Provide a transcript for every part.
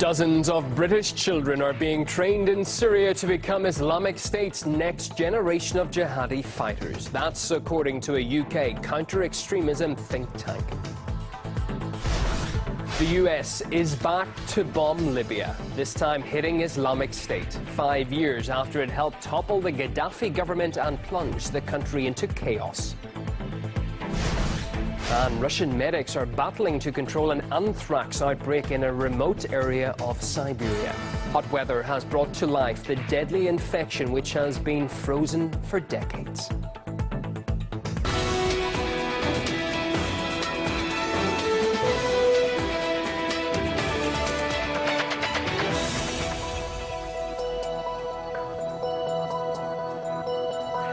Dozens of British children are being trained in Syria to become Islamic State's next generation of jihadi fighters. That's according to a UK counter-extremism think tank. The US is back to bomb Libya, this time hitting Islamic State, 5 years after it helped topple the Gaddafi government and plunge the country into chaos. And Russian medics are battling to control an anthrax outbreak in a remote area of Siberia. Hot weather has brought to life the deadly infection which has been frozen for decades.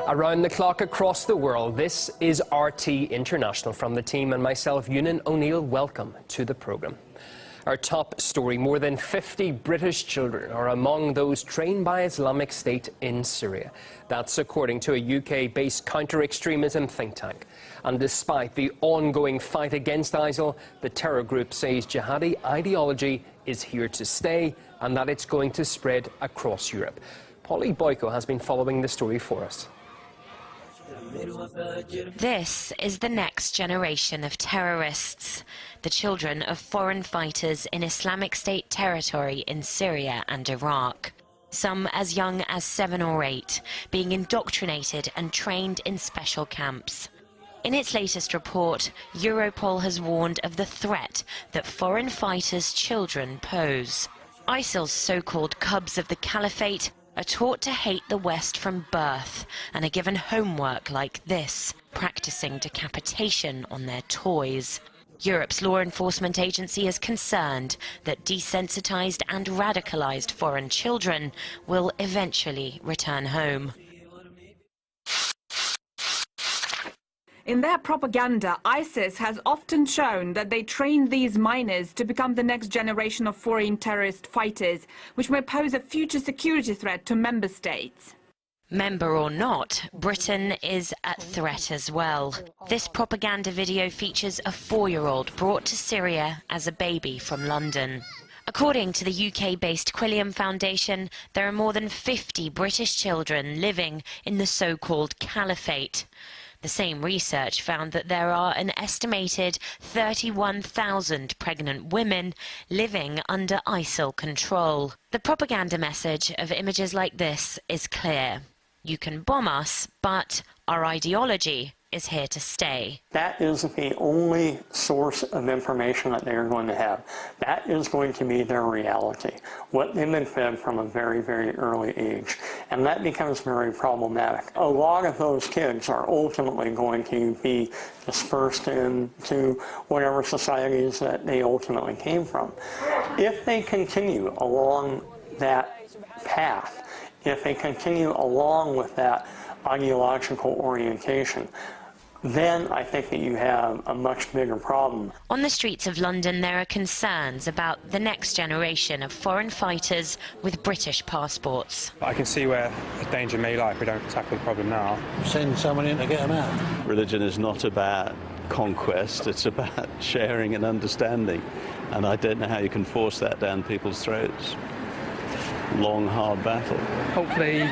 Around the clock across the world, this is RT International. From the team and myself, Ewan O'Neill, welcome to the programme. Our top story: more than 50 British children are among those trained by Islamic State in Syria. That's according to a UK-based counter-extremism think tank. And despite the ongoing fight against ISIL, the terror group says jihadi ideology is here to stay and that it's going to spread across Europe. Polly Boyko has been following the story for us. This is the next generation of terrorists, the children of foreign fighters in Islamic State territory in Syria and Iraq. Some as young as 7 or 8, being indoctrinated and trained in special camps. In its latest report, Europol has warned of the threat that foreign fighters' children pose. ISIL's so-called cubs of the caliphate are taught to hate the West from birth and are given homework like this, practicing decapitation on their toys. Europe's law enforcement agency is concerned that desensitized and radicalized foreign children will eventually return home. In their propaganda, ISIS has often shown that they train these minors to become the next generation of foreign terrorist fighters, which may pose a future security threat to member states. Member or not, Britain is at threat as well. This propaganda video features a 4-year-old brought to Syria as a baby from London. According to the UK-based Quilliam Foundation, there are more than 50 British children living in the so-called caliphate. The same research found that there are an estimated 31,000 pregnant women living under ISIL control. The propaganda message of images like this is clear. You can bomb us, but our ideology is here to stay. That is the only source of information that they are going to have. That is going to be their reality, what they've been fed from a very, very early age. And that becomes very problematic. A lot of those kids are ultimately going to be dispersed into whatever societies that they ultimately came from. If they continue along that path, if they continue along with that ideological orientation, then I think that you have a much bigger problem. On the streets of London, there are concerns about the next generation of foreign fighters with British passports. I can see where the danger may lie if we don't tackle the problem now. Send someone in to get them out. Religion is not about conquest, it's about sharing and understanding. And I don't know how you can force that down people's throats. Long, hard battle. Hopefully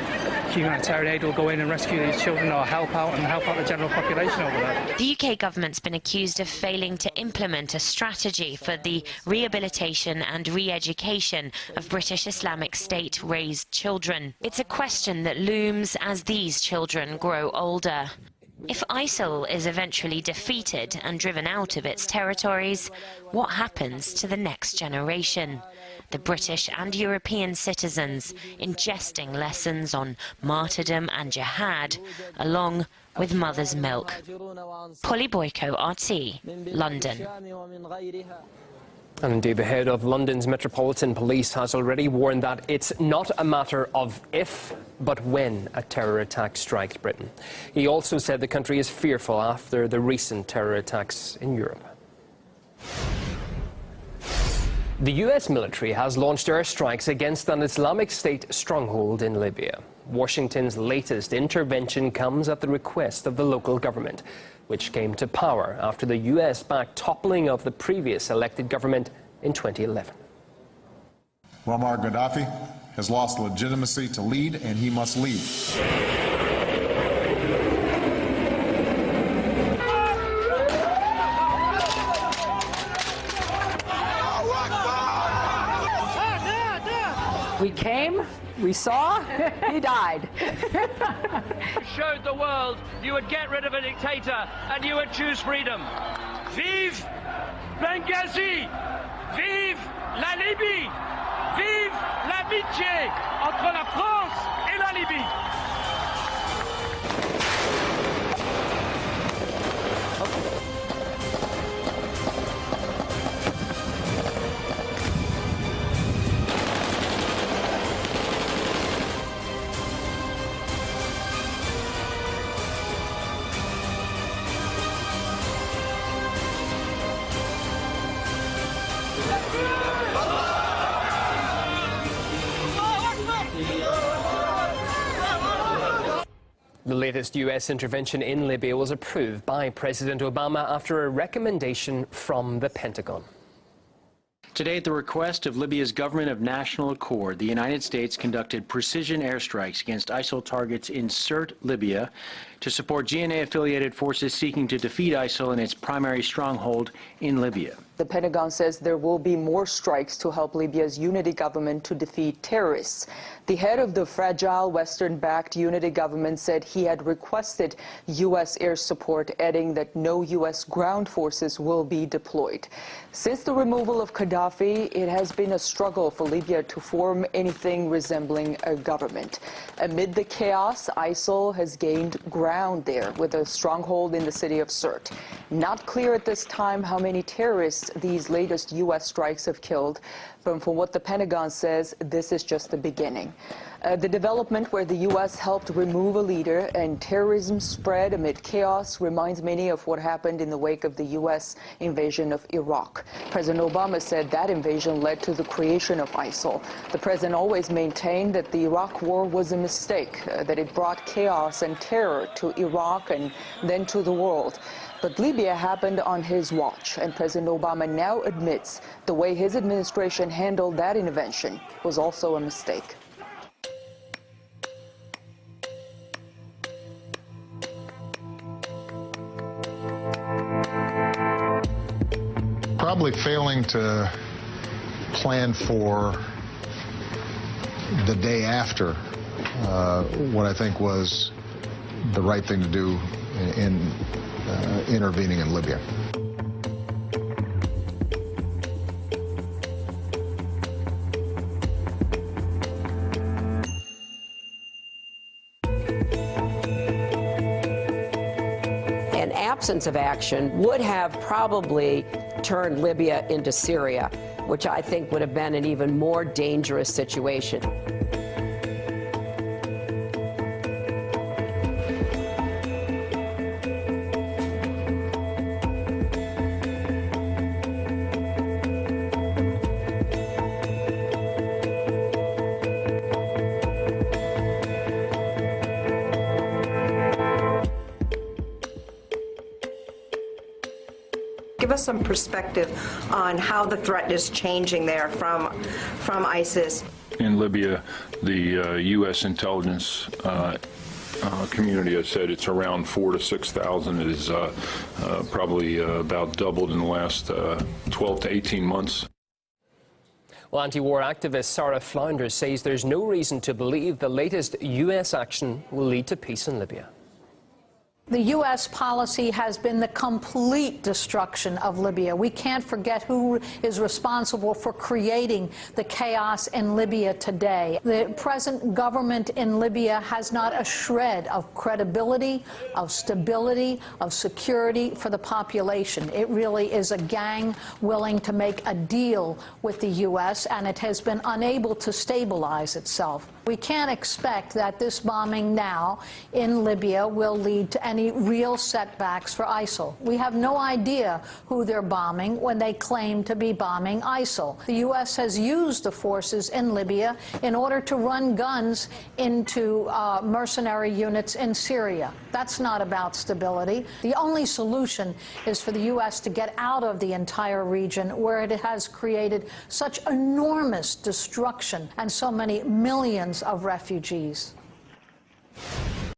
humanitarian aid will go in and rescue these children or help out the general population over there. The UK government's been accused of failing to implement a strategy for the rehabilitation and re-education of British Islamic State-raised children. It's a question that looms as these children grow older. If ISIL is eventually defeated and driven out of its territories, what happens to the next generation? The British and European citizens ingesting lessons on martyrdom and jihad, along with mother's milk. Polly Boyko, RT, London. And indeed, the head of London's Metropolitan Police has already warned that it's not a matter of if, but when a terror attack strikes Britain. He also said the country is fearful after the recent terror attacks in Europe. The US military has launched airstrikes against an Islamic State stronghold in Libya. Washington's latest intervention comes at the request of the local government, which came to power after the US-backed toppling of the previous elected government in 2011. Muammar Gaddafi has lost legitimacy to lead, and he must leave. We came, we saw, he died. You showed the world you would get rid of a dictator and you would choose freedom. Vive Benghazi! Vive la Libye! Vive l'amitié entre la France et la Libye! The latest U.S. intervention in Libya was approved by President Obama after a recommendation from the Pentagon. Today, at the request of Libya's government of national accord, the United States conducted precision airstrikes against ISIL targets in Sirte, Libya, to support GNA-affiliated forces seeking to defeat ISIL in its primary stronghold in Libya. The Pentagon says there will be more strikes to help Libya's unity government to defeat terrorists. The head of the fragile Western-backed unity government said he had requested U.S. air support, adding that no U.S. ground forces will be deployed. Since the removal of Gaddafi, it has been a struggle for Libya to form anything resembling a government. Amid the chaos, ISIL has gained ground there with a stronghold in the city of Sirte. Not clear at this time how many terrorists these latest U.S. strikes have killed, but from what the Pentagon says, this is just the beginning. The development where the U.S. helped remove a leader and terrorism spread amid chaos reminds many of what happened in the wake of the U.S. invasion of Iraq. President Obama said that invasion led to the creation of ISIL. The president always maintained that the Iraq war was a mistake, that it brought chaos and terror to Iraq and then to the world. But Libya happened on his watch, and President Obama now admits the way his administration handled that intervention was also a mistake. Probably failing to plan for the day after what I think was the right thing to do in intervening in Libya. An absence of action would have probably turned Libya into Syria, which I think would have been an even more dangerous situation. Give us some perspective on how the threat is changing there from ISIS. In Libya, the U.S. intelligence community has said it's around 4,000 to 6,000. It is probably about doubled in the last 12 to 18 months. Well, anti-war activist Sarah Flounders says there's no reason to believe the latest U.S. action will lead to peace in Libya. The U.S. policy has been the complete destruction of Libya. We can't forget who is responsible for creating the chaos in Libya today. The present government in Libya has not a shred of credibility, of stability, of security for the population. It really is a gang willing to make a deal with the U.S., and it has been unable to stabilize itself. We can't expect that this bombing now in Libya will lead to any any real setbacks for ISIL. We have no idea who they're bombing when they claim to be bombing ISIL. The U.S. has used the forces in Libya in order to run guns into mercenary units in Syria. That's not about stability. The only solution is for the U.S. to get out of the entire region where it has created such enormous destruction and so many millions of refugees.